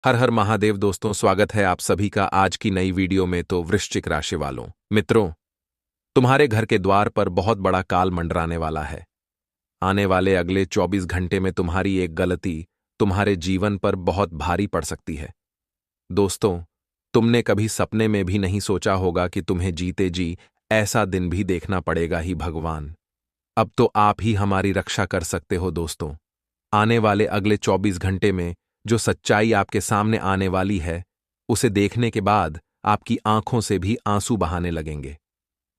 हर हर महादेव दोस्तों, स्वागत है आप सभी का आज की नई वीडियो में। तो वृश्चिक राशि वालों, मित्रों, तुम्हारे घर के द्वार पर बहुत बड़ा काल मंडराने वाला है। आने वाले अगले 24 घंटे में तुम्हारी एक गलती तुम्हारे जीवन पर बहुत भारी पड़ सकती है। दोस्तों, तुमने कभी सपने में भी नहीं सोचा होगा कि तुम्हें जीते जी ऐसा दिन भी देखना पड़ेगा ही भगवान। अब तो आप ही हमारी रक्षा कर सकते हो दोस्तों। आने वाले अगले 24 घंटे में जो सच्चाई आपके सामने आने वाली है, उसे देखने के बाद आपकी आंखों से भी आंसू बहाने लगेंगे।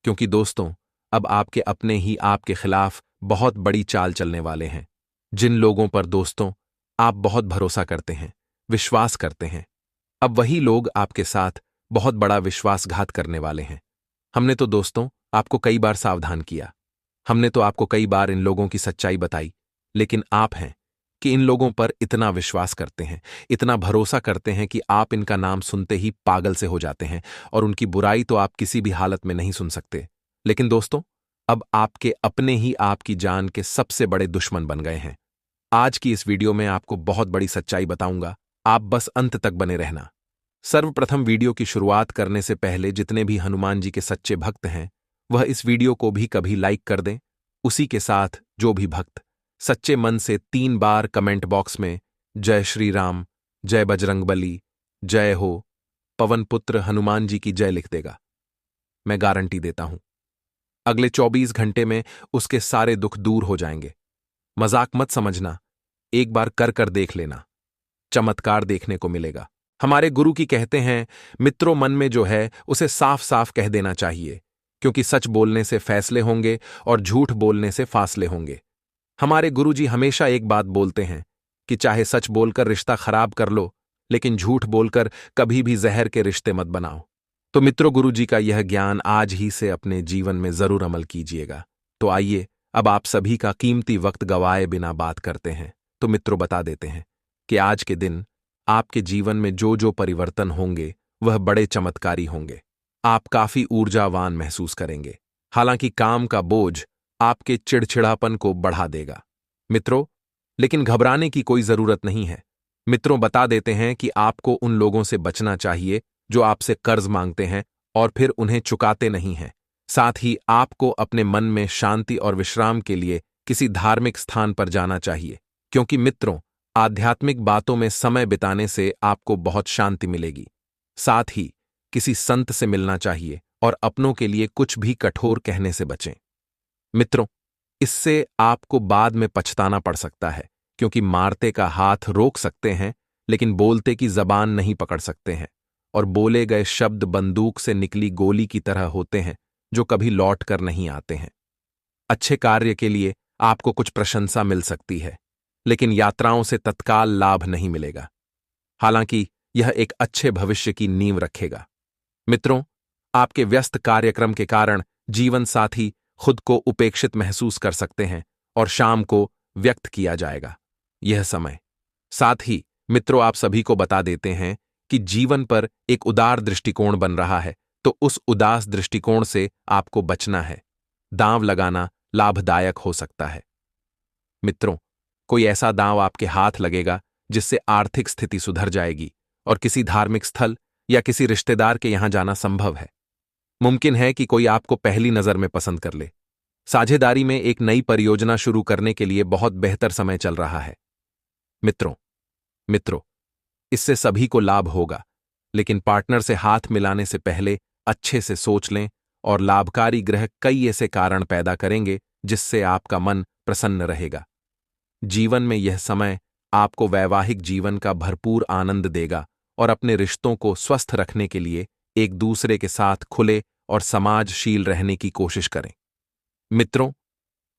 क्योंकि दोस्तों, अब आपके अपने ही आपके खिलाफ बहुत बड़ी चाल चलने वाले हैं। जिन लोगों पर दोस्तों आप बहुत भरोसा करते हैं, विश्वास करते हैं, अब वही लोग आपके साथ बहुत बड़ा विश्वासघात करने वाले हैं। हमने तो दोस्तों आपको कई बार सावधान किया, हमने तो आपको कई बार इन लोगों की सच्चाई बताई, लेकिन आप हैं कि इन लोगों पर इतना विश्वास करते हैं, इतना भरोसा करते हैं कि आप इनका नाम सुनते ही पागल से हो जाते हैं और उनकी बुराई तो आप किसी भी हालत में नहीं सुन सकते। लेकिन दोस्तों, अब आपके अपने ही आपकी जान के सबसे बड़े दुश्मन बन गए हैं। आज की इस वीडियो में आपको बहुत बड़ी सच्चाई बताऊंगा, आप बस अंत तक बने रहना। सर्वप्रथम वीडियो की शुरुआत करने से पहले जितने भी हनुमान जी के सच्चे भक्त हैं, वह इस वीडियो को भी कभी लाइक कर दें। उसी के साथ जो भी भक्त सच्चे मन से 3 बार कमेंट बॉक्स में जय श्री राम, जय बजरंगबली, जय हो, पवन पुत्र हनुमान जी की जय लिख देगा, मैं गारंटी देता हूं अगले 24 घंटे में उसके सारे दुख दूर हो जाएंगे। मजाक मत समझना, एक बार कर कर देख लेना, चमत्कार देखने को मिलेगा। हमारे गुरु की कहते हैं, मित्रों मन में जो है उसे साफ साफ कह देना चाहिए, क्योंकि सच बोलने से फैसले होंगे और झूठ बोलने से फासले होंगे। हमारे गुरुजी हमेशा एक बात बोलते हैं कि चाहे सच बोलकर रिश्ता खराब कर लो, लेकिन झूठ बोलकर कभी भी जहर के रिश्ते मत बनाओ। तो मित्रों, गुरुजी का यह ज्ञान आज ही से अपने जीवन में जरूर अमल कीजिएगा। तो आइए अब आप सभी का कीमती वक्त गवाए बिना बात करते हैं। तो मित्रों, बता देते हैं कि आज के दिन आपके जीवन में जो जो परिवर्तन होंगे वह बड़े चमत्कारी होंगे। आप काफी ऊर्जावान महसूस करेंगे। हालांकि काम का बोझ आपके चिड़चिड़ापन को बढ़ा देगा मित्रों, लेकिन घबराने की कोई जरूरत नहीं है। मित्रों, बता देते हैं कि आपको उन लोगों से बचना चाहिए जो आपसे कर्ज मांगते हैं और फिर उन्हें चुकाते नहीं हैं। साथ ही आपको अपने मन में शांति और विश्राम के लिए किसी धार्मिक स्थान पर जाना चाहिए, क्योंकि मित्रों, आध्यात्मिक बातों में समय बिताने से आपको बहुत शांति मिलेगी। साथ ही किसी संत से मिलना चाहिए और अपनों के लिए कुछ भी कठोर कहने से बचें। मित्रों, इससे आपको बाद में पछताना पड़ सकता है, क्योंकि मारते का हाथ रोक सकते हैं लेकिन बोलते की जबान नहीं पकड़ सकते हैं, और बोले गए शब्द बंदूक से निकली गोली की तरह होते हैं जो कभी लौट कर नहीं आते हैं। अच्छे कार्य के लिए आपको कुछ प्रशंसा मिल सकती है, लेकिन यात्राओं से तत्काल लाभ नहीं मिलेगा। हालांकि यह एक अच्छे भविष्य की नींव रखेगा। मित्रों, आपके व्यस्त कार्यक्रम के कारण जीवन साथी खुद को उपेक्षित महसूस कर सकते हैं और शाम को व्यक्त किया जाएगा यह समय। साथ ही मित्रों, आप सभी को बता देते हैं कि जीवन पर एक उदार दृष्टिकोण बन रहा है, तो उस उदास दृष्टिकोण से आपको बचना है। दांव लगाना लाभदायक हो सकता है। मित्रों, कोई ऐसा दांव आपके हाथ लगेगा जिससे आर्थिक स्थिति सुधर जाएगी और किसी धार्मिक स्थल या किसी रिश्तेदार के यहां जाना संभव है। मुमकिन है कि कोई आपको पहली नजर में पसंद कर ले। साझेदारी में एक नई परियोजना शुरू करने के लिए बहुत बेहतर समय चल रहा है। मित्रों, इससे सभी को लाभ होगा, लेकिन पार्टनर से हाथ मिलाने से पहले अच्छे से सोच लें, और लाभकारी ग्रह कई ऐसे कारण पैदा करेंगे जिससे आपका मन प्रसन्न रहेगा। जीवन में यह समय आपको वैवाहिक जीवन का भरपूर आनंद देगा और अपने रिश्तों को स्वस्थ रखने के लिए एक दूसरे के साथ खुले और समाजशील रहने की कोशिश करें। मित्रों,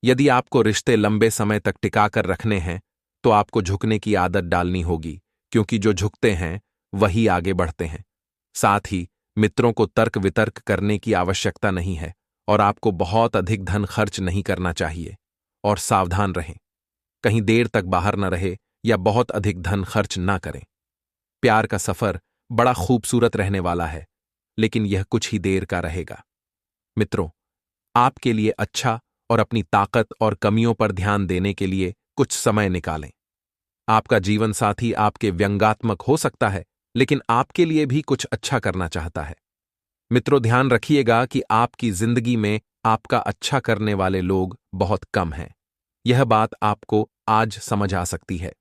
यदि आपको रिश्ते लंबे समय तक टिकाकर रखने हैं तो आपको झुकने की आदत डालनी होगी, क्योंकि जो झुकते हैं वही आगे बढ़ते हैं। साथ ही मित्रों को तर्क वितर्क करने की आवश्यकता नहीं है और आपको बहुत अधिक धन खर्च नहीं करना चाहिए। और सावधान रहें, कहीं देर तक बाहर न रहे या बहुत अधिक धन खर्च ना करें। प्यार का सफर बड़ा खूबसूरत रहने वाला है, लेकिन यह कुछ ही देर का रहेगा। मित्रों, आपके लिए अच्छा और अपनी ताकत और कमियों पर ध्यान देने के लिए कुछ समय निकालें। आपका जीवन साथी आपके व्यंग्यात्मक हो सकता है, लेकिन आपके लिए भी कुछ अच्छा करना चाहता है। मित्रों, ध्यान रखिएगा कि आपकी जिंदगी में आपका अच्छा करने वाले लोग बहुत कम हैं। यह बात आपको आज समझ आ सकती है।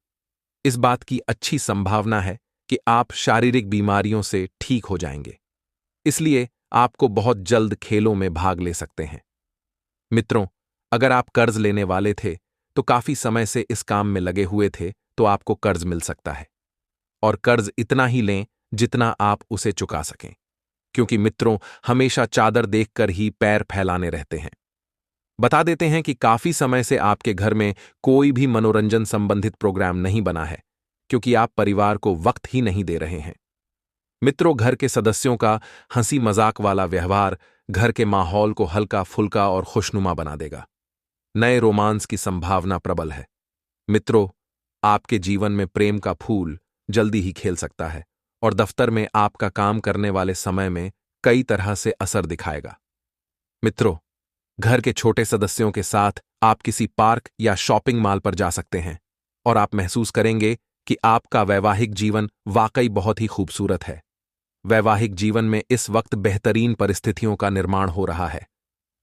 इस बात की अच्छी संभावना है कि आप शारीरिक बीमारियों से ठीक हो जाएंगे, इसलिए आपको बहुत जल्द खेलों में भाग ले सकते हैं। मित्रों, अगर आप कर्ज लेने वाले थे तो काफी समय से इस काम में लगे हुए थे, तो आपको कर्ज मिल सकता है। और कर्ज इतना ही लें जितना आप उसे चुका सकें, क्योंकि मित्रों, हमेशा चादर देखकर ही पैर फैलाने रहते हैं। बता देते हैं कि काफी समय से आपके घर में कोई भी मनोरंजन संबंधित प्रोग्राम नहीं बना है, क्योंकि आप परिवार को वक्त ही नहीं दे रहे हैं। मित्रों, घर के सदस्यों का हंसी मजाक वाला व्यवहार घर के माहौल को हल्का फुल्का और खुशनुमा बना देगा। नए रोमांस की संभावना प्रबल है। मित्रों, आपके जीवन में प्रेम का फूल जल्दी ही खेल सकता है और दफ्तर में आपका काम करने वाले समय में कई तरह से असर दिखाएगा। मित्रों, घर के छोटे सदस्यों के साथ आप किसी पार्क या शॉपिंग मॉल पर जा सकते हैं और आप महसूस करेंगे कि आपका वैवाहिक जीवन वाकई बहुत ही खूबसूरत है। वैवाहिक जीवन में इस वक्त बेहतरीन परिस्थितियों का निर्माण हो रहा है।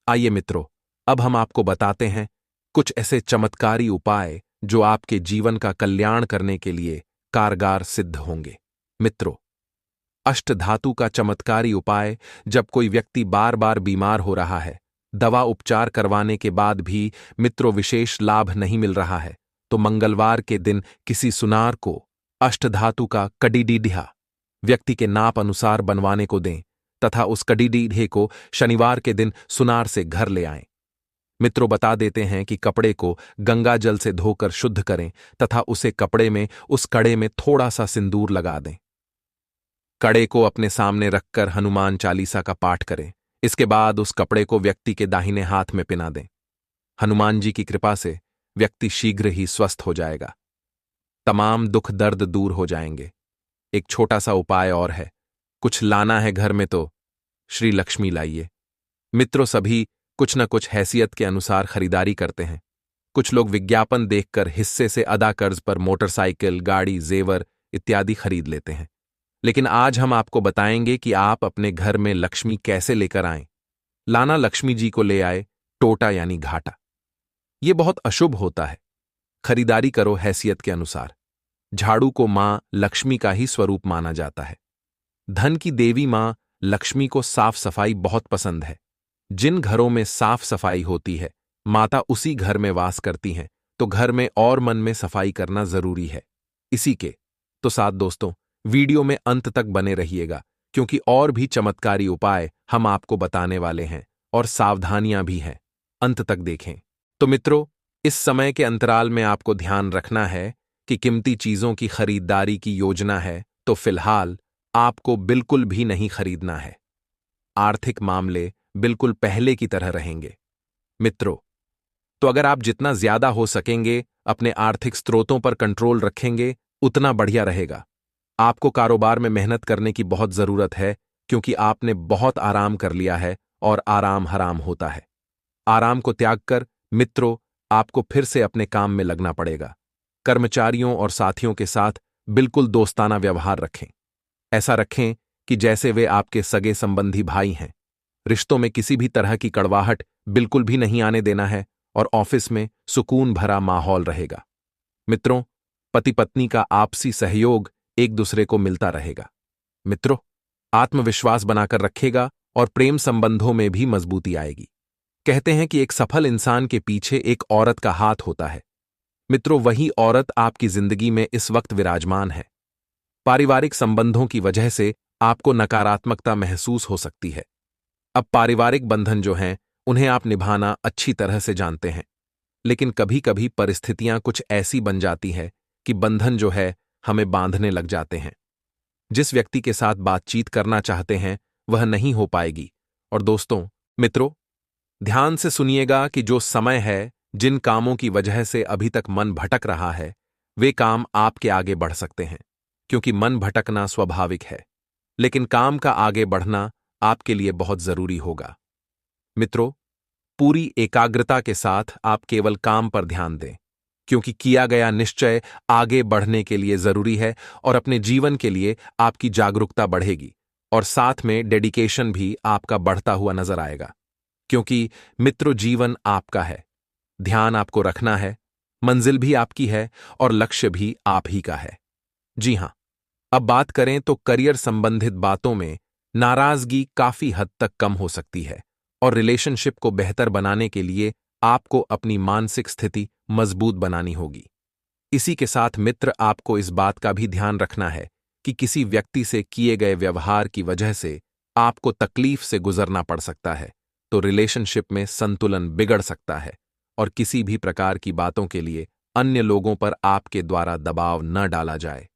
आइए मित्रों, अब हम आपको बताते हैं कुछ ऐसे चमत्कारी उपाय जो आपके जीवन का कल्याण करने के लिए कारगर सिद्ध होंगे। मित्रों, अष्टधातु का चमत्कारी उपाय। जब कोई व्यक्ति बार बार बीमार हो रहा है, दवा उपचार करवाने के बाद भी मित्रों विशेष लाभ नहीं मिल रहा है, तो मंगलवार के दिन किसी सुनार को अष्टधातु का कड़ीडीढ़ा व्यक्ति के नाप अनुसार बनवाने को दें तथा उस कड़ीडीढ़े को शनिवार के दिन सुनार से घर ले आएं। मित्रों, बता देते हैं कि कपड़े को गंगा जल से धोकर शुद्ध करें तथा उसे कपड़े में उस कड़े में थोड़ा सा सिंदूर लगा दें। कड़े को अपने सामने रखकर हनुमान चालीसा का पाठ करें। इसके बाद उस कपड़े को व्यक्ति के दाहिने हाथ में पिना दें। हनुमान जी की कृपा से व्यक्ति शीघ्र ही स्वस्थ हो जाएगा। तमाम दुख दर्द दूर हो जाएंगे। एक छोटा सा उपाय और है। कुछ लाना है घर में तो श्री लक्ष्मी लाइए। मित्रों, सभी कुछ न कुछ हैसियत के अनुसार खरीदारी करते हैं। कुछ लोग विज्ञापन देखकर हिस्से से अदा कर्ज पर मोटरसाइकिल, गाड़ी, जेवर इत्यादि खरीद लेते हैं। लेकिन आज हम आपको बताएंगे कि आप अपने घर में लक्ष्मी कैसे लेकर आएं। लाना लक्ष्मी जी को ले आए, टोटा यानी घाटा। यह बहुत अशुभ होता है। खरीदारी करो हैसियत के अनुसार। झाड़ू को मां लक्ष्मी का ही स्वरूप माना जाता है। धन की देवी मां लक्ष्मी को साफ सफाई बहुत पसंद है। जिन घरों में साफ सफाई होती है, माता उसी घर में वास करती हैं, तो घर में और मन में सफाई करना जरूरी है। इसी के तो साथ दोस्तों, वीडियो में अंत तक बने रहिएगा, क्योंकि और भी चमत्कारी उपाय हम आपको बताने वाले हैं और सावधानियां भी हैं। अंत तक देखें। तो मित्रों, इस समय के अंतराल में आपको ध्यान रखना है कि कीमती चीजों की खरीदारी की योजना है तो फिलहाल आपको बिल्कुल भी नहीं खरीदना है। आर्थिक मामले बिल्कुल पहले की तरह रहेंगे। मित्रों, तो अगर आप जितना ज्यादा हो सकेंगे अपने आर्थिक स्रोतों पर कंट्रोल रखेंगे, उतना बढ़िया रहेगा। आपको कारोबार में मेहनत करने की बहुत जरूरत है, क्योंकि आपने बहुत आराम कर लिया है और आराम हराम होता है। आराम को त्याग कर मित्रों, आपको फिर से अपने काम में लगना पड़ेगा। कर्मचारियों और साथियों के साथ बिल्कुल दोस्ताना व्यवहार रखें। ऐसा रखें कि जैसे वे आपके सगे संबंधी भाई हैं। रिश्तों में किसी भी तरह की कड़वाहट बिल्कुल भी नहीं आने देना है और ऑफिस में सुकून भरा माहौल रहेगा। मित्रों, पति पत्नी का आपसी सहयोग एक दूसरे को मिलता रहेगा। मित्रों, आत्मविश्वास बनाकर रखेगा और प्रेम संबंधों में भी मजबूती आएगी। कहते हैं कि एक सफल इंसान के पीछे एक औरत का हाथ होता है। मित्रों, वही औरत आपकी जिंदगी में इस वक्त विराजमान है। पारिवारिक संबंधों की वजह से आपको नकारात्मकता महसूस हो सकती है। अब पारिवारिक बंधन जो हैं, उन्हें आप निभाना अच्छी तरह से जानते हैं, लेकिन कभी कभी परिस्थितियां कुछ ऐसी बन जाती है कि बंधन जो है हमें बांधने लग जाते हैं। जिस व्यक्ति के साथ बातचीत करना चाहते हैं वह नहीं हो पाएगी। और दोस्तों, मित्रों, ध्यान से सुनिएगा कि जो समय है, जिन कामों की वजह से अभी तक मन भटक रहा है, वे काम आपके आगे बढ़ सकते हैं, क्योंकि मन भटकना स्वाभाविक है, लेकिन काम का आगे बढ़ना आपके लिए बहुत जरूरी होगा। मित्रों, पूरी एकाग्रता के साथ आप केवल काम पर ध्यान दें, क्योंकि किया गया निश्चय आगे बढ़ने के लिए जरूरी है और अपने जीवन के लिए आपकी जागरूकता बढ़ेगी और साथ में डेडिकेशन भी आपका बढ़ता हुआ नजर आएगा। क्योंकि मित्रों, जीवन आपका है, ध्यान आपको रखना है, मंजिल भी आपकी है और लक्ष्य भी आप ही का है। जी हां, अब बात करें तो करियर संबंधित बातों में नाराजगी काफी हद तक कम हो सकती है और रिलेशनशिप को बेहतर बनाने के लिए आपको अपनी मानसिक स्थिति मजबूत बनानी होगी। इसी के साथ मित्र, आपको इस बात का भी ध्यान रखना है कि किसी व्यक्ति से किए गए व्यवहार की वजह से आपको तकलीफ से गुजरना पड़ सकता है, तो रिलेशनशिप में संतुलन बिगड़ सकता है और किसी भी प्रकार की बातों के लिए अन्य लोगों पर आपके द्वारा दबाव न डाला जाए।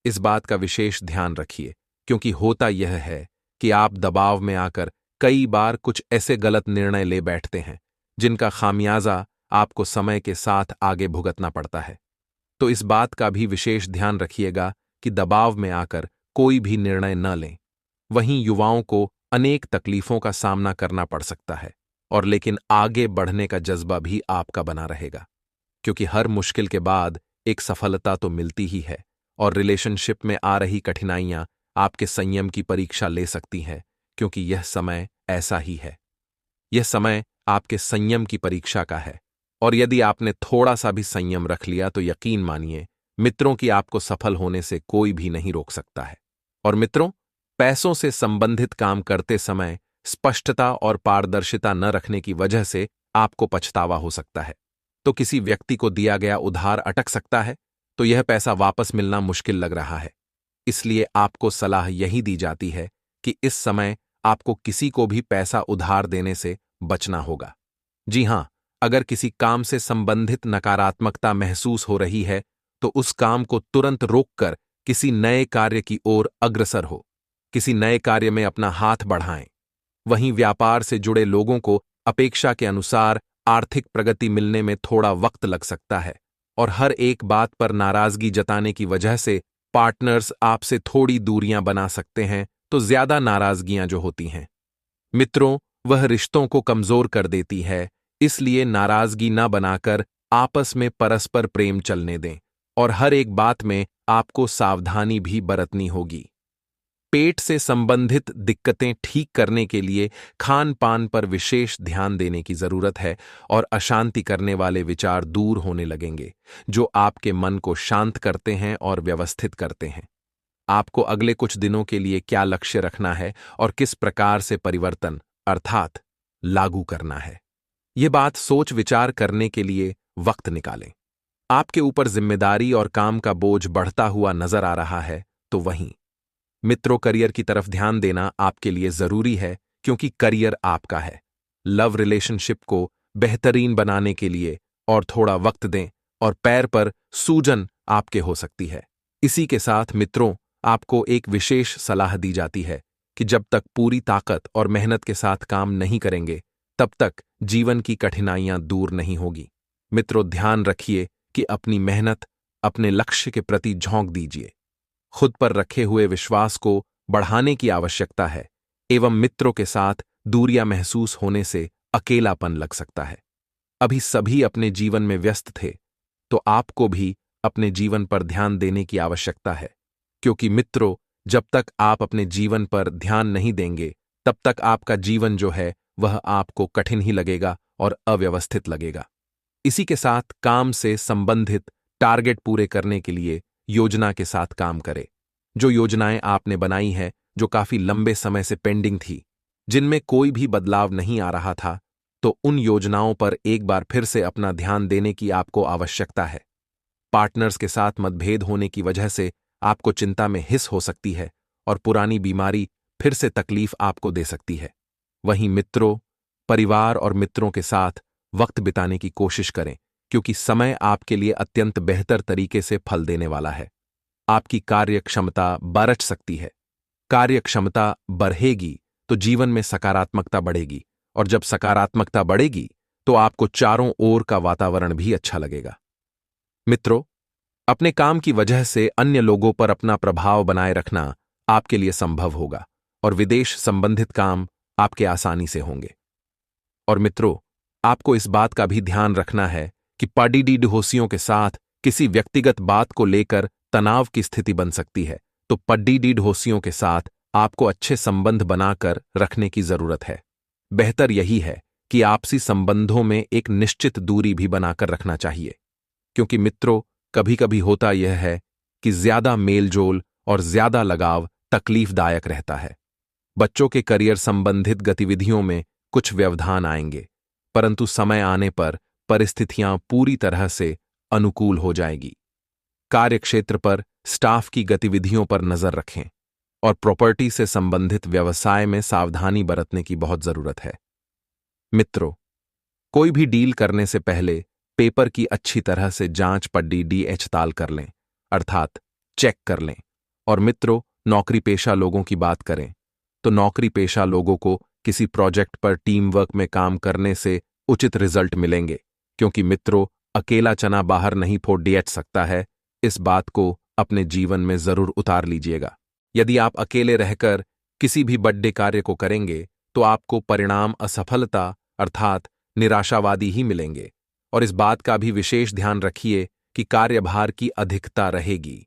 इस बात का विशेष ध्यान रखिए, क्योंकि होता यह है कि आप दबाव में आकर कई बार कुछ ऐसे गलत निर्णय ले बैठते हैं जिनका खामियाजा आपको समय के साथ आगे भुगतना पड़ता है। तो इस बात का भी विशेष ध्यान रखिएगा कि दबाव में आकर कोई भी निर्णय न लें। वहीं युवाओं को अनेक तकलीफों का सामना करना पड़ सकता है और लेकिन आगे बढ़ने का जज्बा भी आपका बना रहेगा, क्योंकि हर मुश्किल के बाद एक सफलता तो मिलती ही है और रिलेशनशिप में आ रही कठिनाइयां आपके संयम की परीक्षा ले सकती हैं, क्योंकि यह समय ऐसा ही है। यह समय आपके संयम की परीक्षा का है और यदि आपने थोड़ा सा भी संयम रख लिया तो यकीन मानिए मित्रों की आपको सफल होने से कोई भी नहीं रोक सकता है। और मित्रों, पैसों से संबंधित काम करते समय स्पष्टता और पारदर्शिता न रखने की वजह से आपको पछतावा हो सकता है। तो किसी व्यक्ति को दिया गया उधार अटक सकता है, तो यह पैसा वापस मिलना मुश्किल लग रहा है। इसलिए आपको सलाह यही दी जाती है कि इस समय आपको किसी को भी पैसा उधार देने से बचना होगा। जी हां, अगर किसी काम से संबंधित नकारात्मकता महसूस हो रही है तो उस काम को तुरंत रोककर किसी नए कार्य की ओर अग्रसर हो, किसी नए कार्य में अपना हाथ बढ़ाएं। वहीं व्यापार से जुड़े लोगों को अपेक्षा के अनुसार आर्थिक प्रगति मिलने में थोड़ा वक्त लग सकता है और हर एक बात पर नाराजगी जताने की वजह से पार्टनर्स आपसे थोड़ी दूरियां बना सकते हैं, तो ज्यादा नाराजगियां जो होती हैं मित्रों, वह रिश्तों को कमजोर कर देती है। इसलिए नाराजगी न बनाकर आपस में परस्पर प्रेम चलने दें और हर एक बात में आपको सावधानी भी बरतनी होगी। पेट से संबंधित दिक्कतें ठीक करने के लिए खान पान पर विशेष ध्यान देने की जरूरत है और अशांति करने वाले विचार दूर होने लगेंगे, जो आपके मन को शांत करते हैं और व्यवस्थित करते हैं। आपको अगले कुछ दिनों के लिए क्या लक्ष्य रखना है और किस प्रकार से परिवर्तन अर्थात लागू करना है, ये बात सोच विचार करने के लिए वक्त निकालें। आपके ऊपर जिम्मेदारी और काम का बोझ बढ़ता हुआ नजर आ रहा है, तो वहीं मित्रों, करियर की तरफ ध्यान देना आपके लिए जरूरी है, क्योंकि करियर आपका है। लव रिलेशनशिप को बेहतरीन बनाने के लिए और थोड़ा वक्त दें और पैर पर सूजन आपके हो सकती है। इसी के साथ मित्रों, आपको एक विशेष सलाह दी जाती है कि जब तक पूरी ताकत और मेहनत के साथ काम नहीं करेंगे, तब तक जीवन की कठिनाइयां दूर नहीं होगी। मित्रों, ध्यान रखिए कि अपनी मेहनत, अपने लक्ष्य के प्रति झोंक दीजिए। खुद पर रखे हुए विश्वास को बढ़ाने की आवश्यकता है एवं मित्रों के साथ दूरियां महसूस होने से अकेलापन लग सकता है। अभी सभी अपने जीवन में व्यस्त थे, तो आपको भी अपने जीवन पर ध्यान देने की आवश्यकता है, क्योंकि मित्रों, जब तक आप अपने जीवन पर ध्यान नहीं देंगे, तब तक आपका जीवन जो है वह आपको कठिन ही लगेगा और अव्यवस्थित लगेगा। इसी के साथ काम से संबंधित टारगेट पूरे करने के लिए योजना के साथ काम करें। जो योजनाएं आपने बनाई हैं, जो काफी लंबे समय से पेंडिंग थी, जिनमें कोई भी बदलाव नहीं आ रहा था, तो उन योजनाओं पर एक बार फिर से अपना ध्यान देने की आपको आवश्यकता है। पार्टनर्स के साथ मतभेद होने की वजह से आपको चिंता में हिस हो सकती है और पुरानी बीमारी फिर से तकलीफ आपको दे सकती है। वहीं मित्रों, परिवार और मित्रों के साथ वक्त बिताने की कोशिश करें, क्योंकि समय आपके लिए अत्यंत बेहतर तरीके से फल देने वाला है। आपकी कार्य क्षमता बरच सकती है। कार्य क्षमता बढ़ेगी तो जीवन में सकारात्मकता बढ़ेगी, और जब सकारात्मकता बढ़ेगी तो आपको चारों ओर का वातावरण भी अच्छा लगेगा। मित्रों, अपने काम की वजह से अन्य लोगों पर अपना प्रभाव बनाए रखना आपके लिए संभव होगा और विदेश संबंधित काम आपके आसानी से होंगे। और मित्रों, आपको इस बात का भी ध्यान रखना है कि पड्डीडीडहोसियों के साथ किसी व्यक्तिगत बात को लेकर तनाव की स्थिति बन सकती है, तो पड्डीडीडहोसियों के साथ आपको अच्छे संबंध बनाकर रखने की जरूरत है। बेहतर यही है कि आपसी संबंधों में एक निश्चित दूरी भी बनाकर रखना चाहिए, क्योंकि मित्रों, कभी कभी होता यह है कि ज्यादा मेलजोल और ज्यादा लगाव तकलीफदायक रहता है। बच्चों के करियर संबंधित गतिविधियों में कुछ व्यवधान आएंगे, परंतु समय आने पर परिस्थितियां पूरी तरह से अनुकूल हो जाएगी। कार्यक्षेत्र पर स्टाफ की गतिविधियों पर नजर रखें और प्रॉपर्टी से संबंधित व्यवसाय में सावधानी बरतने की बहुत जरूरत है। मित्रों, कोई भी डील करने से पहले पेपर की अच्छी तरह से जांच पड़ताल कर लें, अर्थात चेक कर लें। और मित्रों, नौकरी पेशा लोगों की बात करें तो नौकरी पेशा लोगों को किसी प्रोजेक्ट पर टीम वर्क में काम करने से उचित रिजल्ट मिलेंगे, क्योंकि मित्रों, अकेला चना बाहर नहीं फोड़ सकता है। इस बात को अपने जीवन में जरूर उतार लीजिएगा। यदि आप अकेले रहकर किसी भी बड़े कार्य को करेंगे तो आपको परिणाम असफलता अर्थात निराशावादी ही मिलेंगे। और इस बात का भी विशेष ध्यान रखिए कि कार्यभार की अधिकता रहेगी,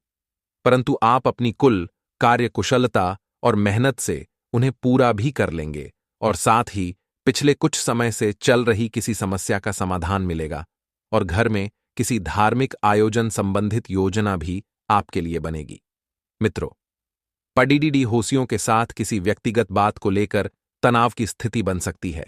परंतु आप अपनी कुल कार्यकुशलता और मेहनत से उन्हें पूरा भी कर लेंगे और साथ ही पिछले कुछ समय से चल रही किसी समस्या का समाधान मिलेगा और घर में किसी धार्मिक आयोजन संबंधित योजना भी आपके लिए बनेगी। मित्रों, पड्डीडीडहोसियों के साथ किसी व्यक्तिगत बात को लेकर तनाव की स्थिति बन सकती है,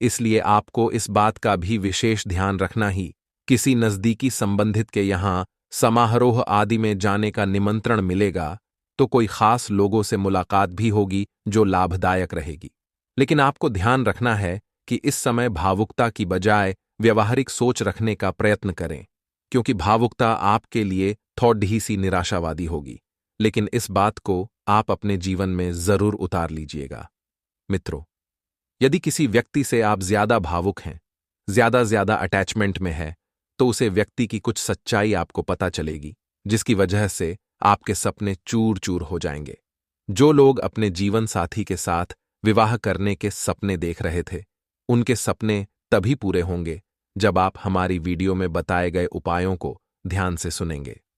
इसलिए आपको इस बात का भी विशेष ध्यान रखना ही किसी नजदीकी संबंधित के यहां समारोह आदि में जाने का निमंत्रण मिलेगा तो कोई खास लोगों से मुलाकात भी होगी जो लाभदायक रहेगी। लेकिन आपको ध्यान रखना है कि इस समय भावुकता की बजाय व्यवहारिक सोच रखने का प्रयत्न करें, क्योंकि भावुकता आपके लिए थोड़ी सी निराशावादी होगी। लेकिन इस बात को आप अपने जीवन में जरूर उतार लीजिएगा। मित्रों, यदि किसी व्यक्ति से आप ज्यादा भावुक हैं, ज्यादा अटैचमेंट में है, तो उसे व्यक्ति की कुछ सच्चाई आपको पता चलेगी, जिसकी वजह से आपके सपने चूर चूर हो जाएंगे। जो लोग अपने जीवन साथी के साथ विवाह करने के सपने देख रहे थे, उनके सपने तभी पूरे होंगे जब आप हमारी वीडियो में बताए गए उपायों को ध्यान से सुनेंगे।